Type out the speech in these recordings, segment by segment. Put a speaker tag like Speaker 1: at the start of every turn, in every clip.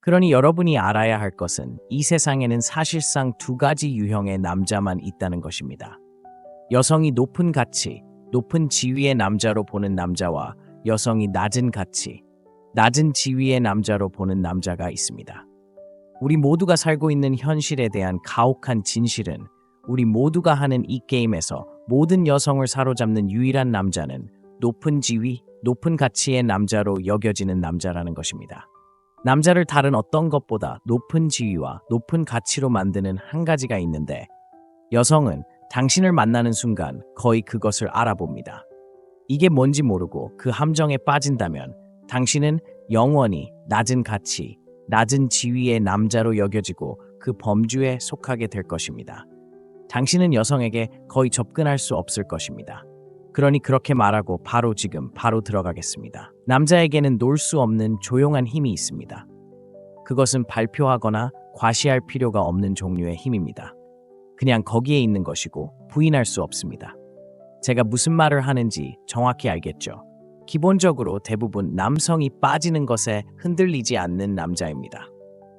Speaker 1: 그러니 여러분이 알아야 할 것은 이 세상에는 사실상 두 가지 유형의 남자만 있다는 것입니다. 여성이 높은 가치, 높은 지위의 남자로 보는 남자와 여성이 낮은 가치, 낮은 지위의 남자로 보는 남자가 있습니다. 우리 모두가 살고 있는 현실에 대한 가혹한 진실은 우리 모두가 하는 이 게임에서 모든 여성을 사로잡는 유일한 남자는 높은 지위, 높은 가치의 남자로 여겨지는 남자라는 것입니다. 남자를 다른 어떤 것보다 높은 지위와 높은 가치로 만드는 한 가지가 있는데 여성은 당신을 만나는 순간 거의 그것을 알아봅니다. 이게 뭔지 모르고 그 함정에 빠진다면 당신은 영원히 낮은 가치, 낮은 지위의 남자로 여겨지고 그 범주에 속하게 될 것입니다. 당신은 여성에게 거의 접근할 수 없을 것입니다. 그러니 그렇게 말하고 지금 바로 들어가겠습니다. 남자에게는 놓을 수 없는 조용한 힘이 있습니다. 그것은 발표하거나 과시할 필요가 없는 종류의 힘입니다. 그냥 거기에 있는 것이고 부인할 수 없습니다. 제가 무슨 말을 하는지 정확히 알겠죠? 기본적으로 대부분 남성이 빠지는 것에 흔들리지 않는 남자입니다.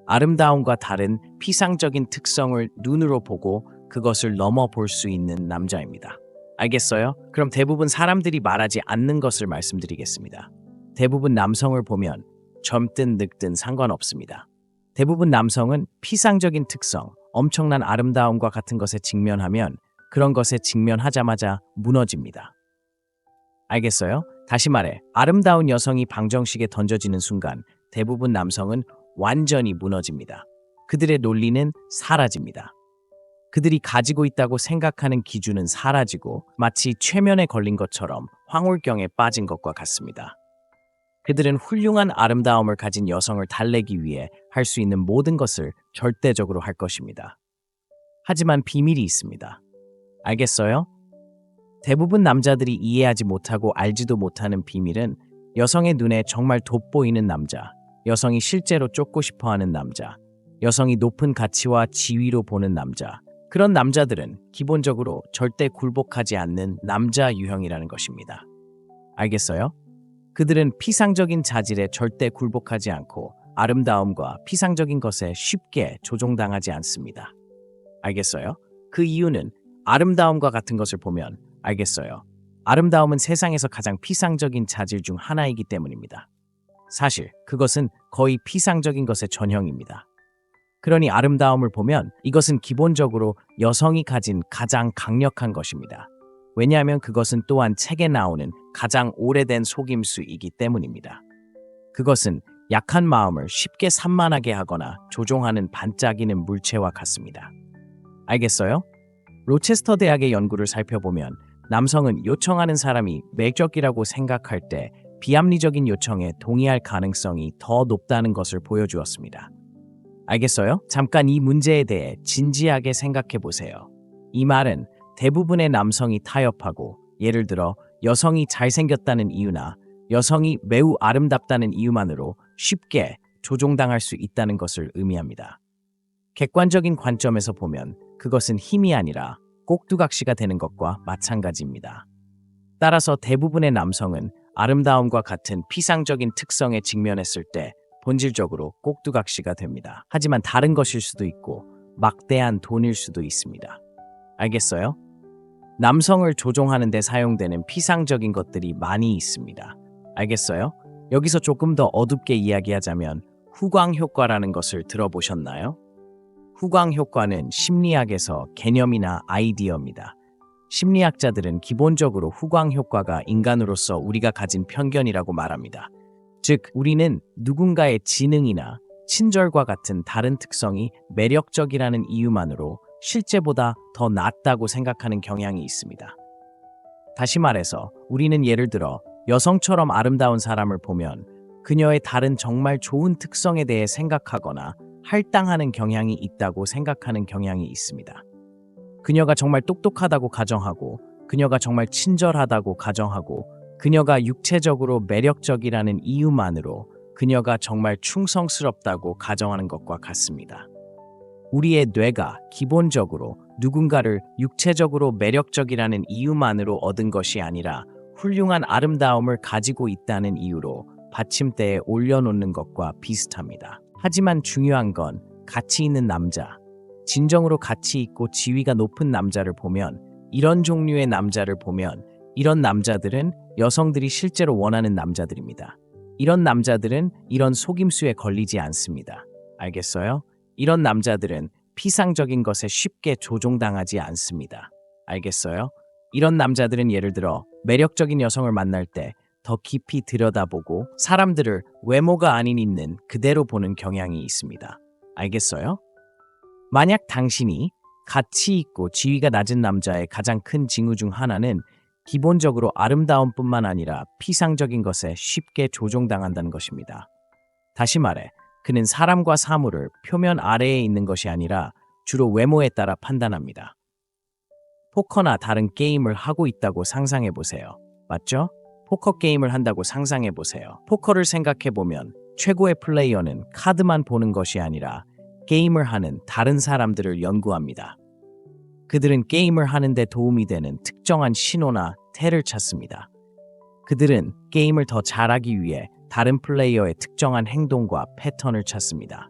Speaker 1: 아름다움과 다른 피상적인 특성을 눈으로 보고 그것을 넘어볼 수 있는 남자입니다. 알겠어요? 그럼 대부분 사람들이 말하지 않는 것을 말씀드리겠습니다. 대부분 남성을 보면 젊든 늙든 상관없습니다. 대부분 남성은 피상적인 특성, 엄청난 아름다움과 같은 것에 직면하면 그런 것에 직면하자마자 무너집니다. 알겠어요? 다시 말해, 아름다운 여성이 방정식에 던져지는 순간 대부분 남성은 완전히 무너집니다. 그들의 논리는 사라집니다. 그들이 가지고 있다고 생각하는 기준은 사라지고 마치 최면에 걸린 것처럼 황홀경에 빠진 것과 같습니다. 그들은 훌륭한 아름다움을 가진 여성을 달래기 위해 할 수 있는 모든 것을 절대적으로 할 것입니다. 하지만 비밀이 있습니다. 알겠어요? 대부분 남자들이 이해하지 못하고 알지도 못하는 비밀은 여성의 눈에 정말 돋보이는 남자, 여성이 실제로 쫓고 싶어하는 남자, 여성이 높은 가치와 지위로 보는 남자, 그런 남자들은 기본적으로 절대 굴복하지 않는 남자 유형이라는 것입니다. 알겠어요? 그들은 피상적인 자질에 절대 굴복하지 않고 아름다움과 피상적인 것에 쉽게 조종당하지 않습니다. 알겠어요? 그 이유는 아름다움과 같은 것을 보면 알겠어요. 아름다움은 세상에서 가장 피상적인 자질 중 하나이기 때문입니다. 사실 그것은 거의 피상적인 것의 전형입니다. 그러니 아름다움을 보면 이것은 기본적으로 여성이 가진 가장 강력한 것입니다. 왜냐하면 그것은 또한 책에 나오는 가장 오래된 속임수이기 때문입니다. 그것은 약한 마음을 쉽게 산만하게 하거나 조종하는 반짝이는 물체와 같습니다. 알겠어요? 로체스터 대학의 연구를 살펴보면 남성은 요청하는 사람이 매력적이라고 생각할 때 비합리적인 요청에 동의할 가능성이 더 높다는 것을 보여주었습니다. 알겠어요? 잠깐 이 문제에 대해 진지하게 생각해 보세요. 이 말은 대부분의 남성이 타협하고 예를 들어 여성이 잘생겼다는 이유나 여성이 매우 아름답다는 이유만으로 쉽게 조종당할 수 있다는 것을 의미합니다. 객관적인 관점에서 보면 그것은 힘이 아니라 꼭두각시가 되는 것과 마찬가지입니다. 따라서 대부분의 남성은 아름다움과 같은 피상적인 특성에 직면했을 때 본질적으로 꼭두각시가 됩니다. 하지만 다른 것일 수도 있고 막대한 돈일 수도 있습니다. 알겠어요? 남성을 조종하는 데 사용되는 피상적인 것들이 많이 있습니다. 알겠어요? 여기서 조금 더 어둡게 이야기하자면 후광 효과라는 것을 들어보셨나요? 후광 효과는 심리학에서 개념이나 아이디어입니다. 심리학자들은 기본적으로 후광 효과가 인간으로서 우리가 가진 편견이라고 말합니다. 즉, 우리는 누군가의 지능이나 친절과 같은 다른 특성이 매력적이라는 이유만으로 실제보다 더 낫다고 생각하는 경향이 있습니다. 다시 말해서 우리는 예를 들어 여성처럼 아름다운 사람을 보면 그녀의 다른 정말 좋은 특성에 대해 생각하거나 할당하는 경향이 있다고 생각하는 경향이 있습니다. 그녀가 정말 똑똑하다고 가정하고 그녀가 정말 친절하다고 가정하고 그녀가 육체적으로 매력적이라는 이유만으로 그녀가 정말 충성스럽다고 가정하는 것과 같습니다. 우리의 뇌가 기본적으로 누군가를 육체적으로 매력적이라는 이유만으로 얻은 것이 아니라 훌륭한 아름다움을 가지고 있다는 이유로 받침대에 올려놓는 것과 비슷합니다. 하지만 중요한 건 가치 있는 남자, 진정으로 가치 있고 지위가 높은 남자를 보면, 이런 종류의 남자를 보면 이런 남자들은 여성들이 실제로 원하는 남자들입니다. 이런 남자들은 이런 속임수에 걸리지 않습니다. 알겠어요? 이런 남자들은 피상적인 것에 쉽게 조종당하지 않습니다. 알겠어요? 이런 남자들은 예를 들어 매력적인 여성을 만날 때 더 깊이 들여다보고 사람들을 외모가 아닌 있는 그대로 보는 경향이 있습니다. 알겠어요? 만약 당신이 가치 있고 지위가 낮은 남자의 가장 큰 징후 중 하나는 기본적으로 아름다움뿐만 아니라 피상적인 것에 쉽게 조종당한다는 것입니다. 다시 말해, 그는 사람과 사물을 표면 아래에 있는 것이 아니라 주로 외모에 따라 판단합니다. 포커나 다른 게임을 하고 있다고 상상해 보세요. 맞죠? 포커 게임을 한다고 상상해 보세요. 포커를 생각해 보면 최고의 플레이어는 카드만 보는 것이 아니라 게임을 하는 다른 사람들을 연구합니다. 그들은 게임을 하는 데 도움이 되는 특정한 신호나 태를 찾습니다. 그들은 게임을 더 잘하기 위해 다른 플레이어의 특정한 행동과 패턴을 찾습니다.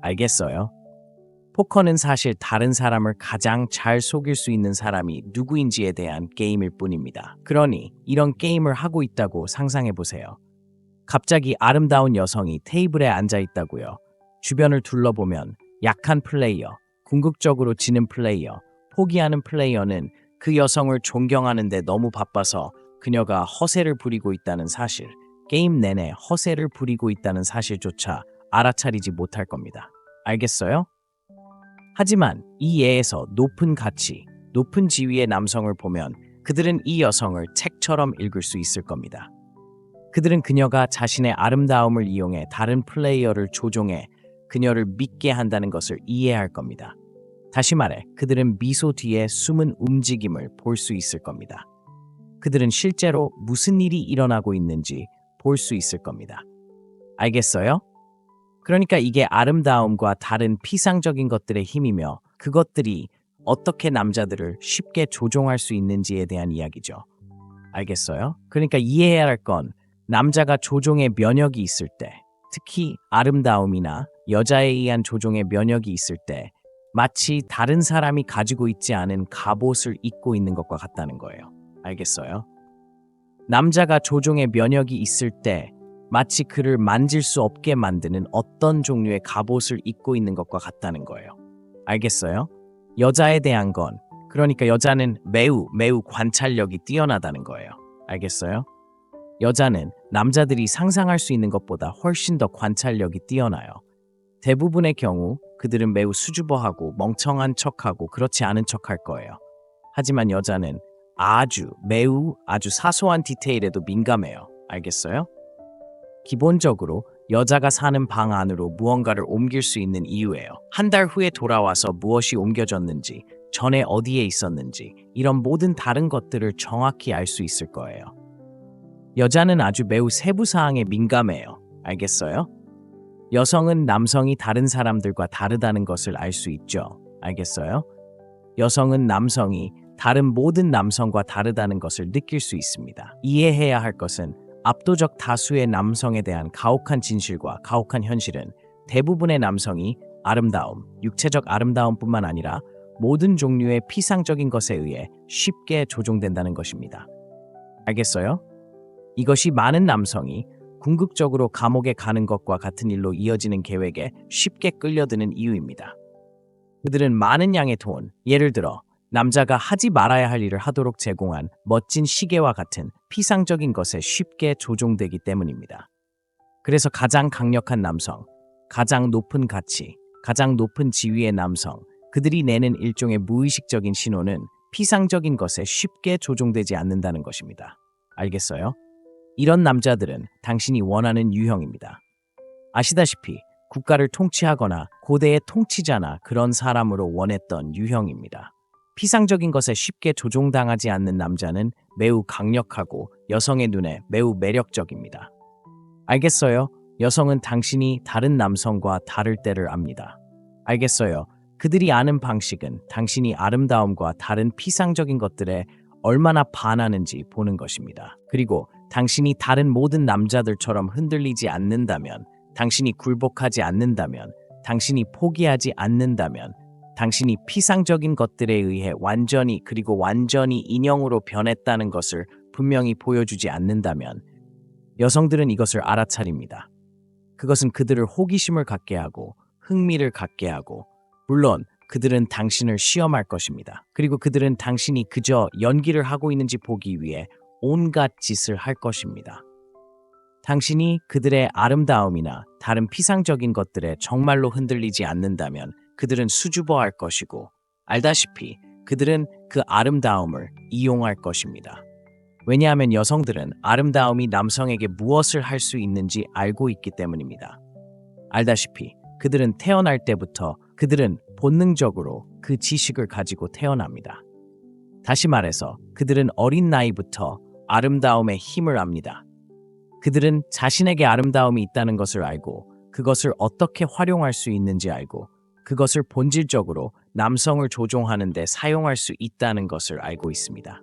Speaker 1: 알겠어요? 포커는 사실 다른 사람을 가장 잘 속일 수 있는 사람이 누구인지에 대한 게임일 뿐입니다. 그러니 이런 게임을 하고 있다고 상상해 보세요. 갑자기 아름다운 여성이 테이블에 앉아 있다고요. 주변을 둘러보면 약한 플레이어, 궁극적으로 지는 플레이어, 포기하는 플레이어는 그 여성을 존경하는데 너무 바빠서 그녀가 허세를 부리고 있다는 사실, 게임 내내 허세를 부리고 있다는 사실조차 알아차리지 못할 겁니다. 알겠어요? 하지만 이 예에서 높은 가치, 높은 지위의 남성을 보면 그들은 이 여성을 책처럼 읽을 수 있을 겁니다. 그들은 그녀가 자신의 아름다움을 이용해 다른 플레이어를 조종해 그녀를 믿게 한다는 것을 이해할 겁니다. 다시 말해, 그들은 미소 뒤에 숨은 움직임을 볼 수 있을 겁니다. 그들은 실제로 무슨 일이 일어나고 있는지 볼 수 있을 겁니다. 알겠어요? 그러니까 이게 아름다움과 다른 피상적인 것들의 힘이며 그것들이 어떻게 남자들을 쉽게 조종할 수 있는지에 대한 이야기죠. 알겠어요? 그러니까 이해해야 할 건 남자가 조종의 면역이 있을 때, 특히 아름다움이나 여자에 의한 조종의 면역이 있을 때 마치 다른 사람이 가지고 있지 않은 갑옷을 입고 있는 것과 같다는 거예요. 알겠어요? 남자가 조종의 면역이 있을 때 마치 그를 만질 수 없게 만드는 어떤 종류의 갑옷을 입고 있는 것과 같다는 거예요. 알겠어요? 여자에 대한 건, 그러니까 여자는 매우 관찰력이 뛰어나다는 거예요. 알겠어요? 여자는 남자들이 상상할 수 있는 것보다 훨씬 더 관찰력이 뛰어나요. 대부분의 경우 그들은 매우 수줍어하고 멍청한 척하고 그렇지 않은 척할 거예요. 하지만 여자는 아주 사소한 디테일에도 민감해요. 알겠어요? 기본적으로 여자가 사는 방 안으로 무언가를 옮길 수 있는 이유예요. 한 달 후에 돌아와서 무엇이 옮겨졌는지, 전에 어디에 있었는지, 이런 모든 다른 것들을 정확히 알 수 있을 거예요. 여자는 아주 매우 세부 사항에 민감해요. 알겠어요? 여성은 남성이 다른 사람들과 다르다는 것을 알 수 있죠. 알겠어요? 여성은 남성이 다른 모든 남성과 다르다는 것을 느낄 수 있습니다. 이해해야 할 것은 압도적 다수의 남성에 대한 가혹한 진실과 가혹한 현실은 대부분의 남성이 아름다움, 육체적 아름다움뿐만 아니라 모든 종류의 피상적인 것에 의해 쉽게 조종된다는 것입니다. 알겠어요? 이것이 많은 남성이 궁극적으로 감옥에 가는 것과 같은 일로 이어지는 계획에 쉽게 끌려드는 이유입니다. 그들은 많은 양의 돈, 예를 들어 남자가 하지 말아야 할 일을 하도록 제공한 멋진 시계와 같은 피상적인 것에 쉽게 조종되기 때문입니다. 그래서 가장 강력한 남성, 가장 높은 가치, 가장 높은 지위의 남성, 그들이 내는 일종의 무의식적인 신호는 피상적인 것에 쉽게 조종되지 않는다는 것입니다. 알겠어요? 이런 남자들은 당신이 원하는 유형입니다. 아시다시피 국가를 통치하거나 고대의 통치자나 그런 사람으로 원했던 유형입니다. 피상적인 것에 쉽게 조종당하지 않는 남자는 매우 강력하고 여성의 눈에 매우 매력적입니다. 알겠어요? 여성은 당신이 다른 남성과 다를 때를 압니다. 알겠어요? 그들이 아는 방식은 당신이 아름다움과 다른 피상적인 것들에 얼마나 반하는지 보는 것입니다. 그리고 당신이 다른 모든 남자들처럼 흔들리지 않는다면 당신이 굴복하지 않는다면, 당신이 포기하지 않는다면, 당신이 피상적인 것들에 의해 완전히 그리고 완전히 인형으로 변했다는 것을 분명히 보여주지 않는다면 여성들은 이것을 알아차립니다. 그것은 그들을 호기심을 갖게 하고 흥미를 갖게 하고 물론 그들은 당신을 시험할 것입니다. 그리고 그들은 당신이 그저 연기를 하고 있는지 보기 위해 온갖 짓을 할 것입니다. 당신이 그들의 아름다움이나 다른 피상적인 것들에 정말로 흔들리지 않는다면 그들은 수줍어할 것이고 알다시피 그들은 그 아름다움을 이용할 것입니다. 왜냐하면 여성들은 아름다움이 남성에게 무엇을 할 수 있는지 알고 있기 때문입니다. 알다시피 그들은 태어날 때부터 그들은 본능적으로 그 지식을 가지고 태어납니다. 다시 말해서 그들은 어린 나이부터 아름다움의 힘을 압니다. 그들은 자신에게 아름다움이 있다는 것을 알고 그것을 어떻게 활용할 수 있는지 알고 그것을 본질적으로 남성을 조종하는 데 사용할 수 있다는 것을 알고 있습니다.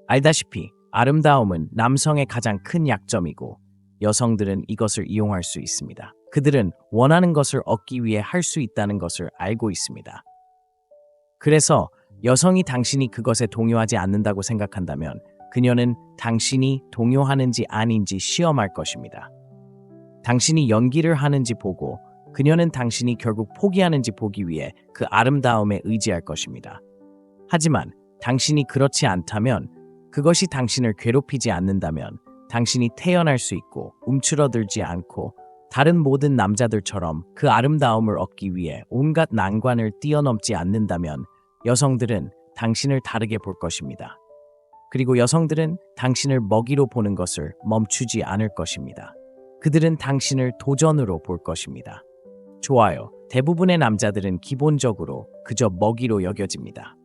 Speaker 1: 알다시피 아름다움은 남성의 가장 큰 약점이고 여성들은 이것을 이용할 수 있습니다. 그들은 원하는 것을 얻기 위해 할 수 있다는 것을 알고 있습니다. 그래서 여성이 당신이 그것에 동요하지 않는다고 생각한다면 그녀는 당신이 동요하는지 아닌지 시험할 것입니다. 당신이 연기를 하는지 보고 그녀는 당신이 결국 포기하는지 보기 위해 그 아름다움에 의지할 것입니다. 하지만 당신이 그렇지 않다면 그것이 당신을 괴롭히지 않는다면 당신이 태어날 수 있고 움츠러들지 않고 다른 모든 남자들처럼 그 아름다움을 얻기 위해 온갖 난관을 뛰어넘지 않는다면 여성들은 당신을 다르게 볼 것입니다. 그리고 여성들은 당신을 먹이로 보는 것을 멈추지 않을 것입니다. 그들은 당신을 도전으로 볼 것입니다. 좋아요. 대부분의 남자들은 기본적으로 그저 먹이로 여겨집니다.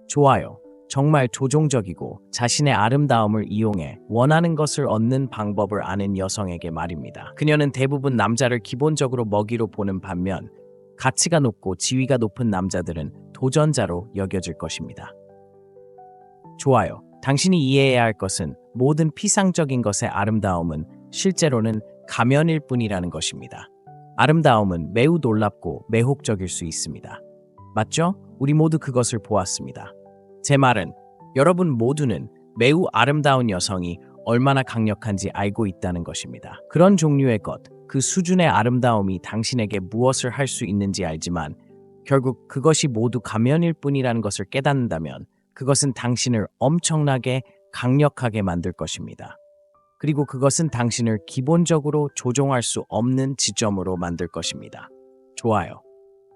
Speaker 1: 좋아요. 정말 조종적이고 자신의 아름다움을 이용해 원하는 것을 얻는 방법을 아는 여성에게 말입니다. 그녀는 대부분 남자를 기본적으로 먹이로 보는 반면 가치가 높고 지위가 높은 남자들은 도전자로 여겨질 것입니다. 좋아요. 당신이 이해해야 할 것은 모든 피상적인 것의 아름다움은 실제로는 가면일 뿐이라는 것입니다. 아름다움은 매우 놀랍고 매혹적일 수 있습니다. 맞죠? 우리 모두 그것을 보았습니다. 제 말은 여러분 모두는 매우 아름다운 여성이 얼마나 강력한지 알고 있다는 것입니다. 그런 종류의 것, 그 수준의 아름다움이 당신에게 무엇을 할 수 있는지 알지만 결국 그것이 모두 가면일 뿐이라는 것을 깨닫는다면 그것은 당신을 엄청나게 강력하게 만들 것입니다. 그리고 그것은 당신을 기본적으로 조종할 수 없는 지점으로 만들 것입니다. 좋아요.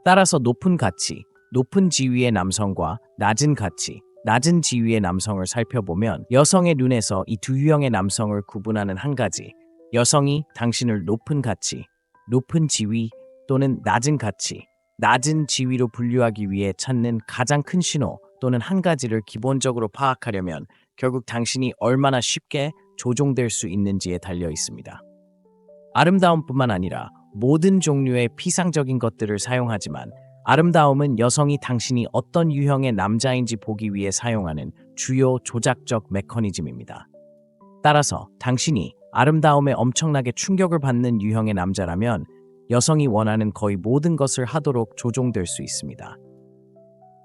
Speaker 1: 따라서 높은 가치, 높은 지위의 남성과 낮은 가치, 낮은 지위의 남성을 살펴보면 여성의 눈에서 이 두 유형의 남성을 구분하는 한 가지, 여성이 당신을 높은 가치, 높은 지위 또는 낮은 가치, 낮은 지위로 분류하기 위해 찾는 가장 큰 신호 또는 한 가지를 기본적으로 파악하려면 결국 당신이 얼마나 쉽게 조종될 수 있는지에 달려 있습니다. 아름다움뿐만 아니라 모든 종류의 피상적인 것들을 사용하지만 아름다움은 여성이 당신이 어떤 유형의 남자인지 보기 위해 사용하는 주요 조작적 메커니즘입니다. 따라서 당신이 아름다움에 엄청나게 충격을 받는 유형의 남자라면 여성이 원하는 거의 모든 것을 하도록 조종될 수 있습니다.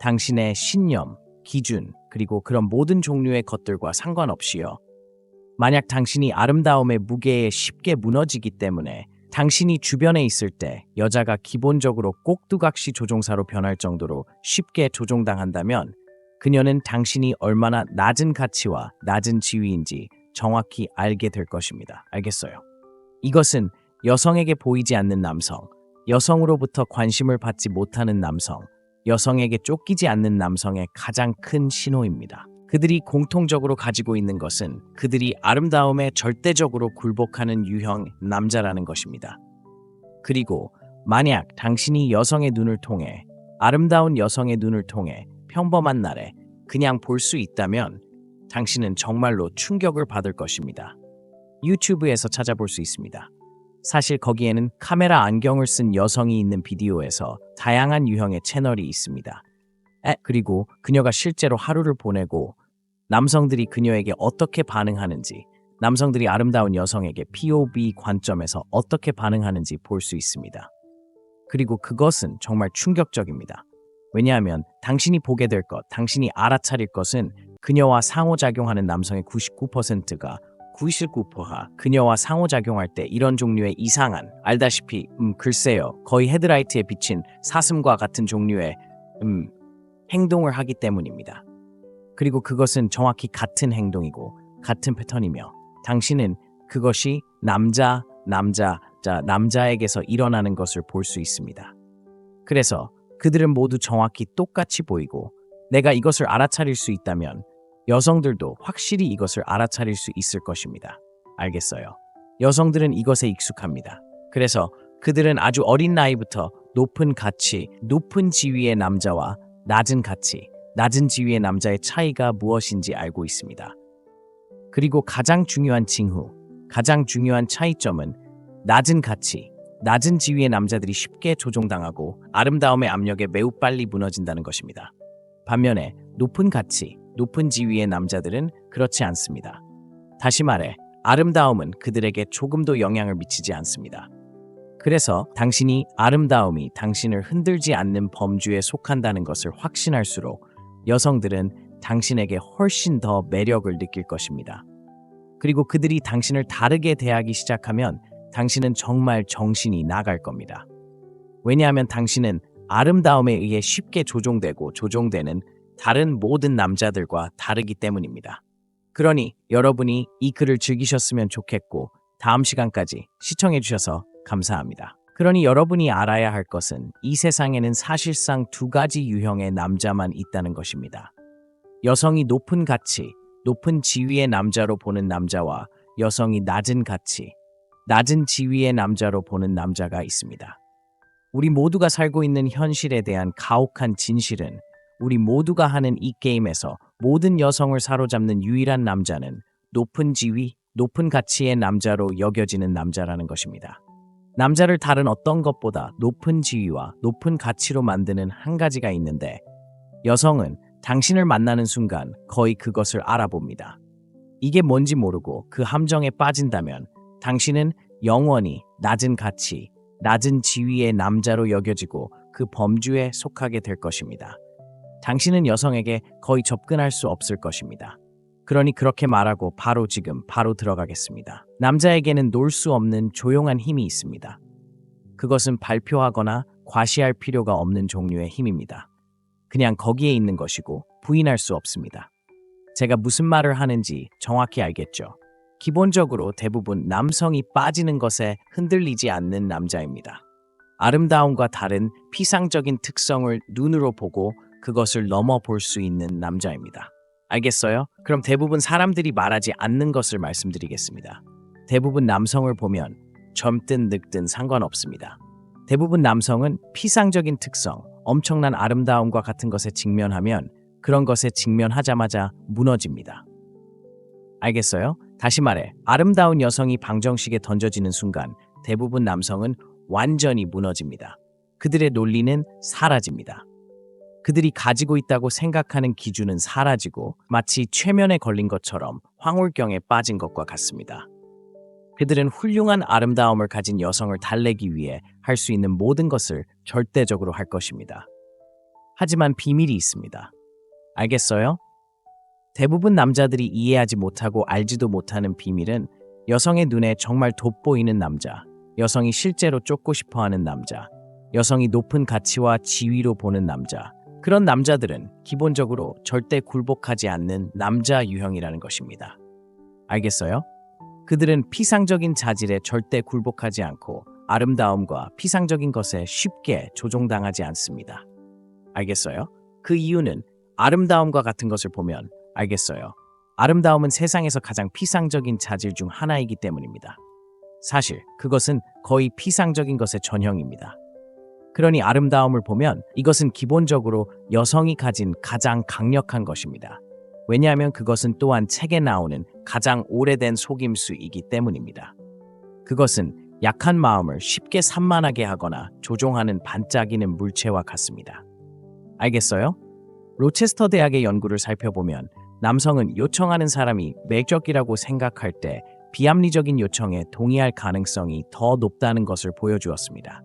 Speaker 1: 당신의 신념, 기준, 그리고 그런 모든 종류의 것들과 상관없이요. 만약 당신이 아름다움의 무게에 쉽게 무너지기 때문에 당신이 주변에 있을 때 여자가 기본적으로 꼭두각시 조종사로 변할 정도로 쉽게 조종당한다면 그녀는 당신이 얼마나 낮은 가치와 낮은 지위인지 정확히 알게 될 것입니다. 알겠어요? 이것은 여성에게 보이지 않는 남성, 여성으로부터 관심을 받지 못하는 남성, 여성에게 쫓기지 않는 남성의 가장 큰 신호입니다. 그들이 공통적으로 가지고 있는 것은 그들이 아름다움에 절대적으로 굴복하는 유형 남자라는 것입니다. 그리고 만약 당신이 여성의 눈을 통해 아름다운 여성의 눈을 통해 평범한 날에 그냥 볼 수 있다면 당신은 정말로 충격을 받을 것입니다. 유튜브에서 찾아볼 수 있습니다. 사실 거기에는 카메라 안경을 쓴 여성이 있는 비디오에서 다양한 유형의 채널이 있습니다. 그리고 그녀가 실제로 하루를 보내고 남성들이 그녀에게 어떻게 반응하는지, 남성들이 아름다운 여성에게 POV 관점에서 어떻게 반응하는지 볼 수 있습니다. 그리고 그것은 정말 충격적입니다. 왜냐하면 당신이 보게 될 것, 당신이 알아차릴 것은 그녀와 상호작용하는 남성의 99%가 99%가 그녀와 상호작용할 때 이런 종류의 이상한, 알다시피 글쎄요, 거의 헤드라이트에 비친 사슴과 같은 종류의 행동을 하기 때문입니다. 그리고 그것은 정확히 같은 행동이고 같은 패턴이며 당신은 그것이 남자에게서 일어나는 것을 볼 수 있습니다. 그래서 그들은 모두 정확히 똑같이 보이고 내가 이것을 알아차릴 수 있다면 여성들도 확실히 이것을 알아차릴 수 있을 것입니다. 알겠어요? 여성들은 이것에 익숙합니다. 그래서 그들은 아주 어린 나이부터 높은 가치, 높은 지위의 남자와 낮은 가치, 낮은 지위의 남자의 차이가 무엇인지 알고 있습니다. 그리고 가장 중요한 징후, 가장 중요한 차이점은 낮은 가치, 낮은 지위의 남자들이 쉽게 조종당하고 아름다움의 압력에 매우 빨리 무너진다는 것입니다. 반면에 높은 가치, 높은 지위의 남자들은 그렇지 않습니다. 다시 말해, 아름다움은 그들에게 조금도 영향을 미치지 않습니다. 그래서 당신이 아름다움이 당신을 흔들지 않는 범주에 속한다는 것을 확신할수록 여성들은 당신에게 훨씬 더 매력을 느낄 것입니다. 그리고 그들이 당신을 다르게 대하기 시작하면 당신은 정말 정신이 나갈 겁니다. 왜냐하면 당신은 아름다움에 의해 쉽게 조종되는 다른 모든 남자들과 다르기 때문입니다. 그러니 여러분이 이 글을 즐기셨으면 좋겠고 다음 시간까지 시청해주셔서 감사합니다. 그러니 여러분이 알아야 할 것은 이 세상에는 사실상 두 가지 유형의 남자만 있다는 것입니다. 여성이 높은 가치, 높은 지위의 남자로 보는 남자와 여성이 낮은 가치, 낮은 지위의 남자로 보는 남자가 있습니다. 우리 모두가 살고 있는 현실에 대한 가혹한 진실은 우리 모두가 하는 이 게임에서 모든 여성을 사로잡는 유일한 남자는 높은 지위, 높은 가치의 남자로 여겨지는 남자라는 것입니다. 남자를 다른 어떤 것보다 높은 지위와 높은 가치로 만드는 한 가지가 있는데 여성은 당신을 만나는 순간 거의 그것을 알아봅니다. 이게 뭔지 모르고 그 함정에 빠진다면 당신은 영원히 낮은 가치, 낮은 지위의 남자로 여겨지고 그 범주에 속하게 될 것입니다. 당신은 여성에게 거의 접근할 수 없을 것입니다. 그러니 그렇게 말하고 바로 들어가겠습니다. 남자에게는 놓을 수 없는 조용한 힘이 있습니다. 그것은 발표하거나 과시할 필요가 없는 종류의 힘입니다. 그냥 거기에 있는 것이고 부인할 수 없습니다. 제가 무슨 말을 하는지 정확히 알겠죠? 기본적으로 대부분 남성이 빠지는 것에 흔들리지 않는 남자입니다. 아름다움과 다른 피상적인 특성을 눈으로 보고 그것을 넘어볼 수 있는 남자입니다. 알겠어요? 그럼 대부분 사람들이 말하지 않는 것을 말씀드리겠습니다. 대부분 남성을 보면 젊든 늙든 상관없습니다. 대부분 남성은 피상적인 특성, 엄청난 아름다움과 같은 것에 직면하면 그런 것에 직면하자마자 무너집니다. 알겠어요? 다시 말해, 아름다운 여성이 방정식에 던져지는 순간 대부분 남성은 완전히 무너집니다. 그들의 논리는 사라집니다. 그들이 가지고 있다고 생각하는 기준은 사라지고 마치 최면에 걸린 것처럼 황홀경에 빠진 것과 같습니다. 그들은 훌륭한 아름다움을 가진 여성을 달래기 위해 할 수 있는 모든 것을 절대적으로 할 것입니다. 하지만 비밀이 있습니다. 알겠어요? 대부분 남자들이 이해하지 못하고 알지도 못하는 비밀은 여성의 눈에 정말 돋보이는 남자, 여성이 실제로 쫓고 싶어하는 남자, 여성이 높은 가치와 지위로 보는 남자, 그런 남자들은 기본적으로 절대 굴복하지 않는 남자 유형이라는 것입니다. 알겠어요? 그들은 피상적인 자질에 절대 굴복하지 않고 아름다움과 피상적인 것에 쉽게 조종당하지 않습니다. 알겠어요? 그 이유는 아름다움과 같은 것을 보면 알겠어요. 아름다움은 세상에서 가장 피상적인 자질 중 하나이기 때문입니다. 사실 그것은 거의 피상적인 것의 전형입니다. 그러니 아름다움을 보면 이것은 기본적으로 여성이 가진 가장 강력한 것입니다. 왜냐하면 그것은 또한 책에 나오는 가장 오래된 속임수이기 때문입니다. 그것은 약한 마음을 쉽게 산만하게 하거나 조종하는 반짝이는 물체와 같습니다. 알겠어요? 로체스터 대학의 연구를 살펴보면 남성은 요청하는 사람이 매력이라고 생각할 때 비합리적인 요청에 동의할 가능성이 더 높다는 것을 보여주었습니다.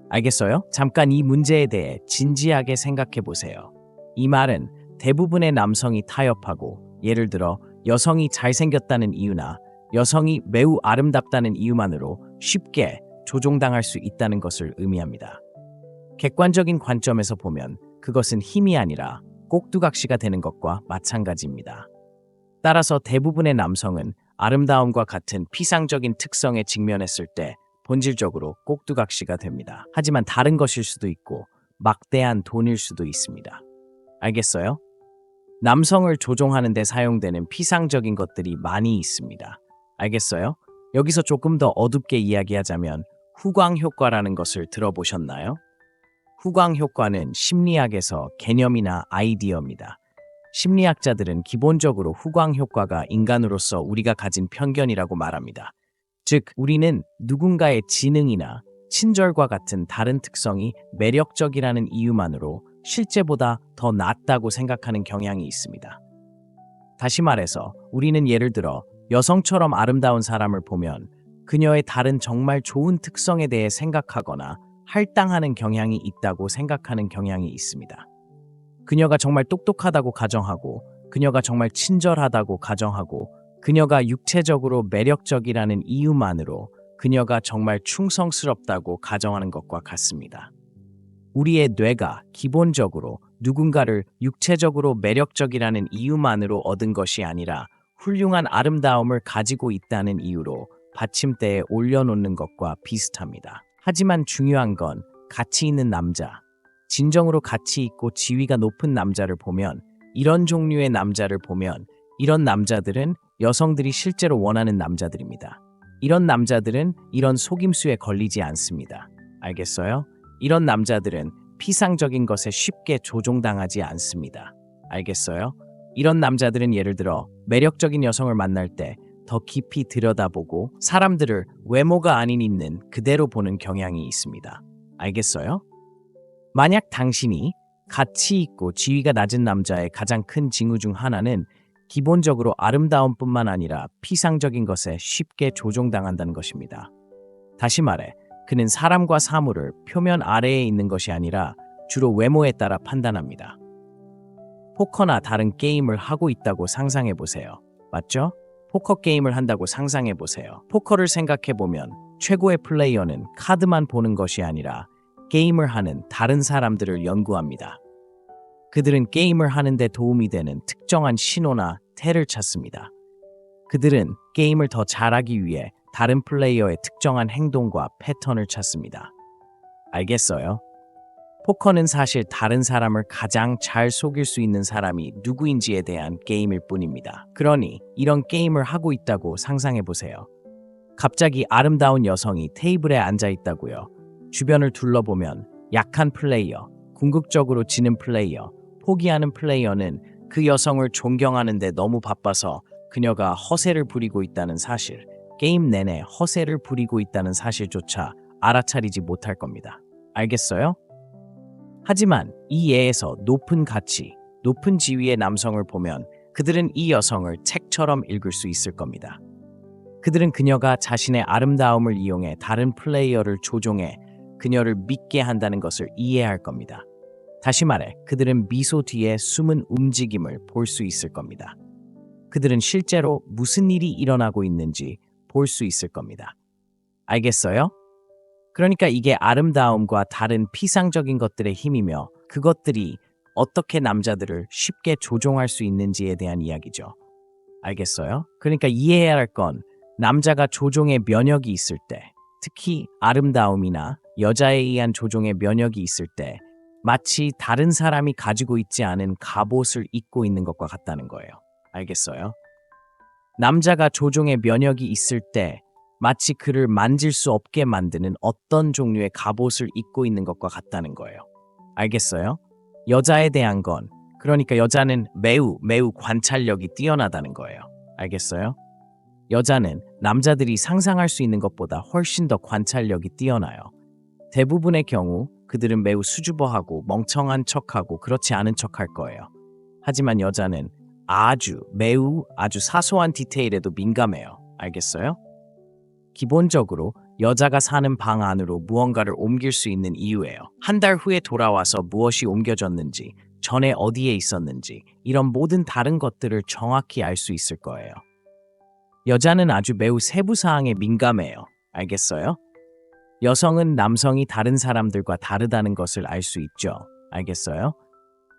Speaker 1: 알겠어요? 잠깐 이 문제에 대해 진지하게 생각해 보세요. 이 말은 대부분의 남성이 타협하고, 예를 들어 여성이 잘생겼다는 이유나 여성이 매우 아름답다는 이유만으로 쉽게 조종당할 수 있다는 것을 의미합니다. 객관적인 관점에서 보면 그것은 힘이 아니라 꼭두각시가 되는 것과 마찬가지입니다. 따라서 대부분의 남성은 아름다움과 같은 피상적인 특성에 직면했을 때 본질적으로 꼭두각시가 됩니다. 하지만 다른 것일 수도 있고 막대한 돈일 수도 있습니다. 알겠어요? 남성을 조종하는 데 사용되는 피상적인 것들이 많이 있습니다. 알겠어요? 여기서 조금 더 어둡게 이야기하자면 후광 효과라는 것을 들어보셨나요? 후광 효과는 심리학에서 개념이나 아이디어입니다. 심리학자들은 기본적으로 후광 효과가 인간으로서 우리가 가진 편견이라고 말합니다. 즉, 우리는 누군가의 지능이나 친절과 같은 다른 특성이 매력적이라는 이유만으로 실제보다 더 낫다고 생각하는 경향이 있습니다. 다시 말해서 우리는 예를 들어 여성처럼 아름다운 사람을 보면 그녀의 다른 정말 좋은 특성에 대해 생각하거나 할당하는 경향이 있다고 생각하는 경향이 있습니다. 그녀가 정말 똑똑하다고 가정하고, 그녀가 정말 친절하다고 가정하고, 그녀가 육체적으로 매력적이라는 이유만으로 그녀가 정말 충성스럽다고 가정하는 것과 같습니다. 우리의 뇌가 기본적으로 누군가를 육체적으로 매력적이라는 이유만으로 얻은 것이 아니라 훌륭한 아름다움을 가지고 있다는 이유로 받침대에 올려놓는 것과 비슷합니다. 하지만 중요한 건 가치 있는 남자, 진정으로 가치 있고 지위가 높은 남자를 보면, 이런 종류의 남자를 보면 이런 남자들은 여성들이 실제로 원하는 남자들입니다. 이런 남자들은 이런 속임수에 걸리지 않습니다. 알겠어요? 이런 남자들은 피상적인 것에 쉽게 조종당하지 않습니다. 알겠어요? 이런 남자들은 예를 들어 매력적인 여성을 만날 때 더 깊이 들여다보고 사람들을 외모가 아닌 있는 그대로 보는 경향이 있습니다. 알겠어요? 만약 당신이 가치 있고 지위가 낮은 남자의 가장 큰 징후 중 하나는 기본적으로 아름다움뿐만 아니라 피상적인 것에 쉽게 조종당한다는 것입니다. 다시 말해, 그는 사람과 사물을 표면 아래에 있는 것이 아니라 주로 외모에 따라 판단합니다. 포커나 다른 게임을 하고 있다고 상상해 보세요. 맞죠? 포커 게임을 한다고 상상해 보세요. 포커를 생각해 보면 최고의 플레이어는 카드만 보는 것이 아니라 게임을 하는 다른 사람들을 연구합니다. 그들은 게임을 하는 데 도움이 되는 특정한 신호나 태를 찾습니다. 그들은 게임을 더 잘하기 위해 다른 플레이어의 특정한 행동과 패턴을 찾습니다. 알겠어요? 포커는 사실 다른 사람을 가장 잘 속일 수 있는 사람이 누구인지에 대한 게임일 뿐입니다. 그러니 이런 게임을 하고 있다고 상상해 보세요. 갑자기 아름다운 여성이 테이블에 앉아 있다고요. 주변을 둘러보면 약한 플레이어, 궁극적으로 지는 플레이어, 포기하는 플레이어는 그 여성을 존경하는데 너무 바빠서 그녀가 허세를 부리고 있다는 사실, 게임 내내 허세를 부리고 있다는 사실조차 알아차리지 못할 겁니다. 알겠어요? 하지만 이 예에서 높은 가치, 높은 지위의 남성을 보면 그들은 이 여성을 책처럼 읽을 수 있을 겁니다. 그들은 그녀가 자신의 아름다움을 이용해 다른 플레이어를 조종해 그녀를 믿게 한다는 것을 이해할 겁니다. 다시 말해, 그들은 미소 뒤에 숨은 움직임을 볼 수 있을 겁니다. 그들은 실제로 무슨 일이 일어나고 있는지 볼 수 있을 겁니다. 알겠어요? 그러니까 이게 아름다움과 다른 피상적인 것들의 힘이며 그것들이 어떻게 남자들을 쉽게 조종할 수 있는지에 대한 이야기죠. 알겠어요? 그러니까 이해해야 할 건 남자가 조종의 면역이 있을 때, 특히 아름다움이나 여자에 의한 조종의 면역이 있을 때 마치 다른 사람이 가지고 있지 않은 갑옷을 입고 있는 것과 같다는 거예요. 알겠어요? 남자가 조종의 면역이 있을 때 마치 그를 만질 수 없게 만드는 어떤 종류의 갑옷을 입고 있는 것과 같다는 거예요. 알겠어요? 여자에 대한 건, 그러니까 여자는 매우 관찰력이 뛰어나다는 거예요. 알겠어요? 여자는 남자들이 상상할 수 있는 것보다 훨씬 더 관찰력이 뛰어나요. 대부분의 경우 그들은 매우 수줍어하고 멍청한 척하고 그렇지 않은 척할 거예요. 하지만 여자는 아주 사소한 디테일에도 민감해요. 알겠어요? 기본적으로 여자가 사는 방 안으로 무언가를 옮길 수 있는 이유예요. 한 달 후에 돌아와서 무엇이 옮겨졌는지, 전에 어디에 있었는지, 이런 모든 다른 것들을 정확히 알 수 있을 거예요. 여자는 아주 매우 세부 사항에 민감해요. 알겠어요? 여성은 남성이 다른 사람들과 다르다는 것을 알 수 있죠. 알겠어요?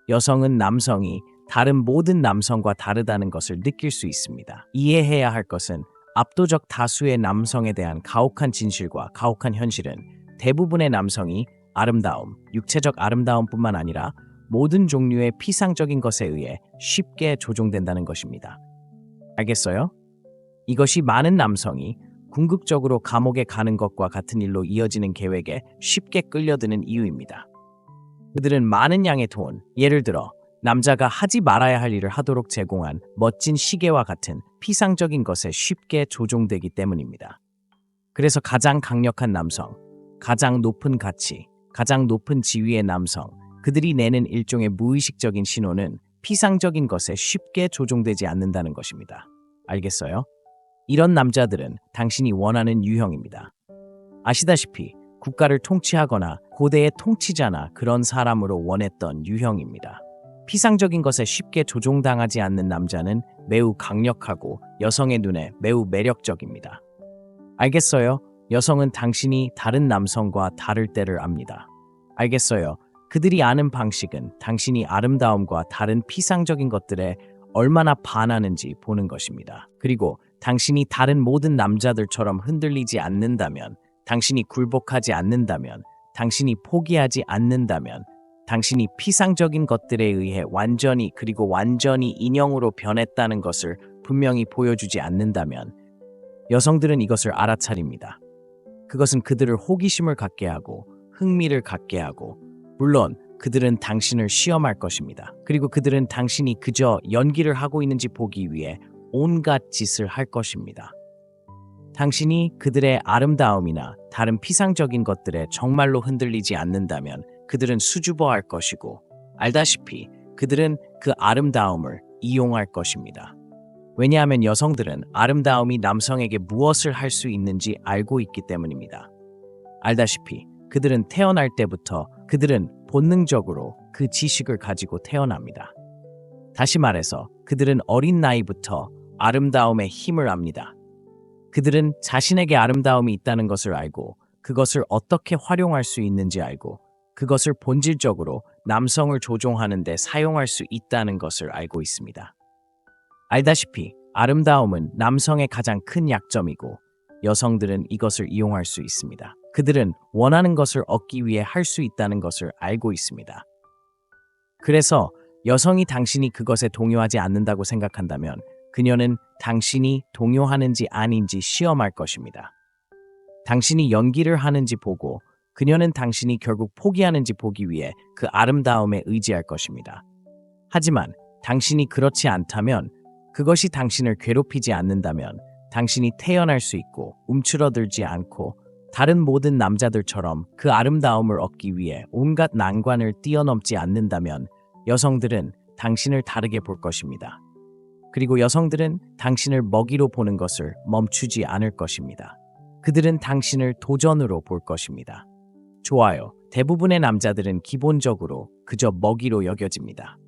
Speaker 1: 여성은 남성이 다른 모든 남성과 다르다는 것을 느낄 수 있습니다. 이해해야 할 것은 압도적 다수의 남성에 대한 가혹한 진실과 가혹한 현실은 대부분의 남성이 아름다움, 육체적 아름다움뿐만 아니라 모든 종류의 피상적인 것에 의해 쉽게 조종된다는 것입니다. 알겠어요? 이것이 많은 남성이 궁극적으로 감옥에 가는 것과 같은 일로 이어지는 계획에 쉽게 끌려드는 이유입니다. 그들은 많은 양의 돈, 예를 들어 남자가 하지 말아야 할 일을 하도록 제공한 멋진 시계와 같은 피상적인 것에 쉽게 조종되기 때문입니다. 그래서 가장 강력한 남성, 가장 높은 가치, 가장 높은 지위의 남성, 그들이 내는 일종의 무의식적인 신호는 피상적인 것에 쉽게 조종되지 않는다는 것입니다. 알겠어요? 이런 남자들은 당신이 원하는 유형입니다. 아시다시피 국가를 통치하거나 고대의 통치자나 그런 사람으로 원했던 유형입니다. 피상적인 것에 쉽게 조종당하지 않는 남자는 매우 강력하고 여성의 눈에 매우 매력적입니다. 알겠어요? 여성은 당신이 다른 남성과 다를 때를 압니다. 알겠어요? 그들이 아는 방식은 당신이 아름다움과 다른 피상적인 것들에 얼마나 반하는지 보는 것입니다. 그리고 당신이 다른 모든 남자들처럼 흔들리지 않는다면, 당신이 굴복하지 않는다면, 당신이 포기하지 않는다면, 당신이 피상적인 것들에 의해 완전히 인형으로 변했다는 것을 분명히 보여주지 않는다면 여성들은 이것을 알아차립니다. 그것은 그들을 호기심을 갖게 하고 흥미를 갖게 하고 물론 그들은 당신을 시험할 것입니다. 그리고 그들은 당신이 그저 연기를 하고 있는지 보기 위해 온갖 짓을 할 것입니다. 당신이 그들의 아름다움이나 다른 피상적인 것들에 정말로 흔들리지 않는다면 그들은 수줍어할 것이고 알다시피 그들은 그 아름다움을 이용할 것입니다. 왜냐하면 여성들은 아름다움이 남성에게 무엇을 할 수 있는지 알고 있기 때문입니다. 알다시피 그들은 태어날 때부터 그들은 본능적으로 그 지식을 가지고 태어납니다. 다시 말해서 그들은 어린 나이부터 아름다움의 힘을 압니다. 그들은 자신에게 아름다움이 있다는 것을 알고 그것을 어떻게 활용할 수 있는지 알고 그것을 본질적으로 남성을 조종하는 데 사용할 수 있다는 것을 알고 있습니다. 알다시피 아름다움은 남성의 가장 큰 약점이고 여성들은 이것을 이용할 수 있습니다. 그들은 원하는 것을 얻기 위해 할 수 있다는 것을 알고 있습니다. 그래서 여성이 당신이 그것에 동요하지 않는다고 생각한다면 그녀는 당신이 동요하는지 아닌지 시험할 것입니다. 당신이 연기를 하는지 보고 그녀는 당신이 결국 포기하는지 보기 위해 그 아름다움에 의지할 것입니다. 하지만 당신이 그렇지 않다면, 그것이 당신을 괴롭히지 않는다면 당신이 태어날 수 있고 움츠러들지 않고 다른 모든 남자들처럼 그 아름다움을 얻기 위해 온갖 난관을 뛰어넘지 않는다면 여성들은 당신을 다르게 볼 것입니다. 그리고 여성들은 당신을 먹이로 보는 것을 멈추지 않을 것입니다. 그들은 당신을 도전으로 볼 것입니다. 좋아요. 대부분의 남자들은 기본적으로 그저 먹이로 여겨집니다.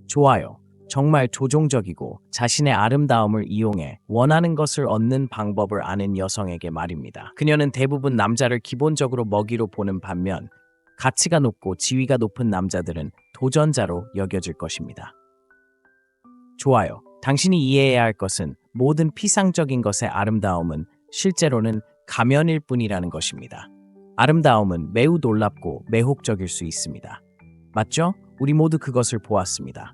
Speaker 1: 좋아요. 정말 조종적이고 자신의 아름다움을 이용해 원하는 것을 얻는 방법을 아는 여성에게 말입니다. 그녀는 대부분 남자를 기본적으로 먹이로 보는 반면 가치가 높고 지위가 높은 남자들은 도전자로 여겨질 것입니다. 좋아요. 당신이 이해해야 할 것은 모든 피상적인 것의 아름다움은 실제로는 가면일 뿐이라는 것입니다. 아름다움은 매우 놀랍고 매혹적일 수 있습니다. 맞죠? 우리 모두 그것을 보았습니다.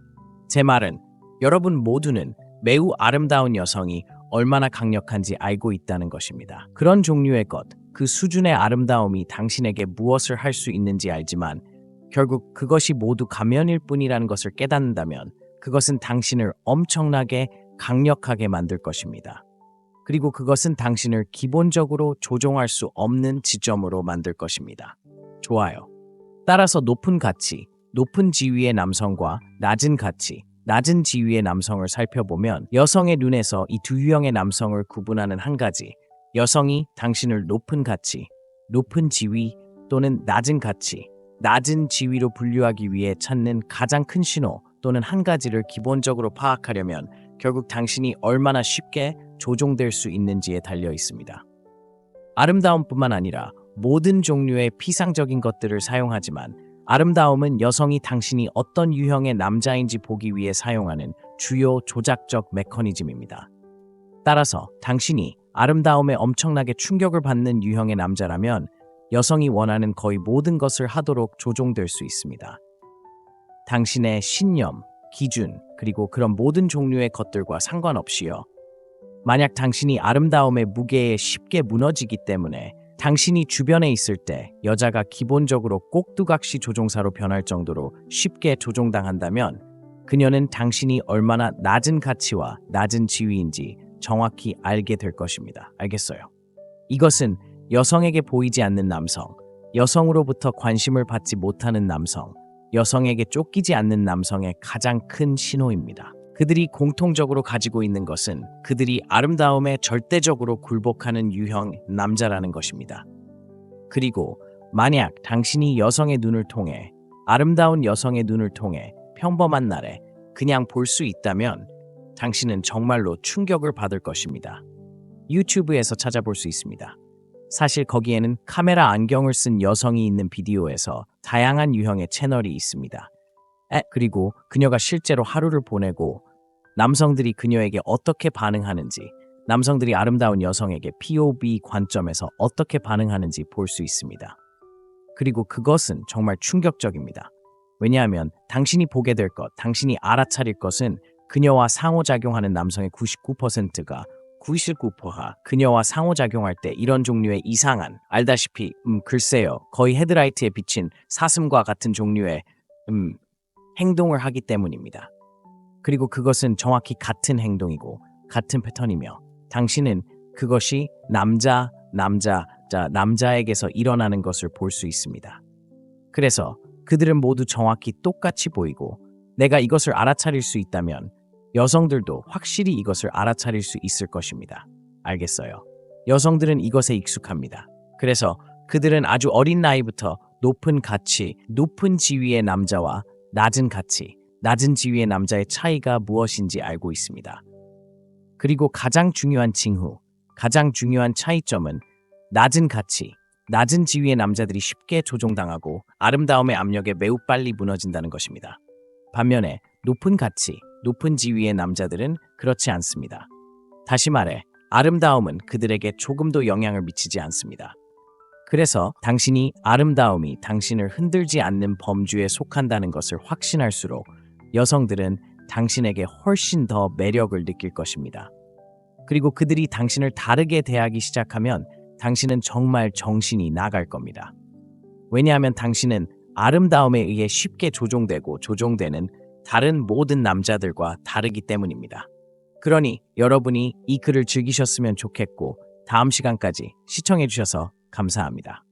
Speaker 1: 제 말은 여러분 모두는 매우 아름다운 여성이 얼마나 강력한지 알고 있다는 것입니다. 그런 종류의 것, 그 수준의 아름다움이 당신에게 무엇을 할 수 있는지 알지만 결국 그것이 모두 가면일 뿐이라는 것을 깨닫는다면 그것은 당신을 엄청나게 강력하게 만들 것입니다. 그리고 그것은 당신을 기본적으로 조종할 수 없는 지점으로 만들 것입니다. 좋아요. 따라서 높은 가치, 높은 지위의 남성과 낮은 가치, 낮은 지위의 남성을 살펴보면 여성의 눈에서 이 두 유형의 남성을 구분하는 한 가지, 여성이 당신을 높은 가치, 높은 지위 또는 낮은 가치, 낮은 지위로 분류하기 위해 찾는 가장 큰 신호 또는 한 가지를 기본적으로 파악하려면 결국 당신이 얼마나 쉽게 조종될 수 있는지에 달려 있습니다. 아름다움뿐만 아니라 모든 종류의 피상적인 것들을 사용하지만 아름다움은 여성이 당신이 어떤 유형의 남자인지 보기 위해 사용하는 주요 조작적 메커니즘입니다. 따라서 당신이 아름다움에 엄청나게 충격을 받는 유형의 남자라면 여성이 원하는 거의 모든 것을 하도록 조종될 수 있습니다. 당신의 신념, 기준, 그리고 그런 모든 종류의 것들과 상관없이요. 만약 당신이 아름다움의 무게에 쉽게 무너지기 때문에 당신이 주변에 있을 때 여자가 기본적으로 꼭두각시 조종사로 변할 정도로 쉽게 조종당한다면 그녀는 당신이 얼마나 낮은 가치와 낮은 지위인지 정확히 알게 될 것입니다. 알겠어요? 이것은 여성에게 보이지 않는 남성, 여성으로부터 관심을 받지 못하는 남성, 여성에게 쫓기지 않는 남성의 가장 큰 신호입니다. 그들이 공통적으로 가지고 있는 것은 그들이 아름다움에 절대적으로 굴복하는 유형 남자라는 것입니다. 그리고 만약 당신이 여성의 눈을 통해, 아름다운 여성의 눈을 통해 평범한 날에 그냥 볼 수 있다면 당신은 정말로 충격을 받을 것입니다. 유튜브에서 찾아볼 수 있습니다. 사실 거기에는 카메라 안경을 쓴 여성이 있는 비디오에서 다양한 유형의 채널이 있습니다. 그리고 그녀가 실제로 하루를 보내고 남성들이 그녀에게 어떻게 반응하는지, 남성들이 아름다운 여성에게 POV 관점에서 어떻게 반응하는지 볼 수 있습니다. 그리고 그것은 정말 충격적입니다. 왜냐하면 당신이 보게 될 것, 당신이 알아차릴 것은 그녀와 상호작용하는 남성의 99%가 99%가 그녀와 상호작용할 때 이런 종류의 이상한, 알다시피 글쎄요, 거의 헤드라이트에 비친 사슴과 같은 종류의 행동을 하기 때문입니다. 그리고 그것은 정확히 같은 행동이고 같은 패턴이며 당신은 그것이 남자에게서 일어나는 것을 볼 수 있습니다. 그래서 그들은 모두 정확히 똑같이 보이고 내가 이것을 알아차릴 수 있다면 여성들도 확실히 이것을 알아차릴 수 있을 것입니다. 알겠어요? 여성들은 이것에 익숙합니다. 그래서 그들은 아주 어린 나이부터 높은 가치, 높은 지위의 남자와 낮은 가치, 낮은 지위의 남자의 차이가 무엇인지 알고 있습니다. 그리고 가장 중요한 징후, 가장 중요한 차이점은 낮은 가치, 낮은 지위의 남자들이 쉽게 조종당하고 아름다움의 압력에 매우 빨리 무너진다는 것입니다. 반면에 높은 가치, 높은 지위의 남자들은 그렇지 않습니다. 다시 말해, 아름다움은 그들에게 조금도 영향을 미치지 않습니다. 그래서 당신이 아름다움이 당신을 흔들지 않는 범주에 속한다는 것을 확신할수록 여성들은 당신에게 훨씬 더 매력을 느낄 것입니다. 그리고 그들이 당신을 다르게 대하기 시작하면 당신은 정말 정신이 나갈 겁니다. 왜냐하면 당신은 아름다움에 의해 쉽게 조종되고 조종되는 다른 모든 남자들과 다르기 때문입니다. 그러니 여러분이 이 글을 즐기셨으면 좋겠고 다음 시간까지 시청해주셔서 감사합니다.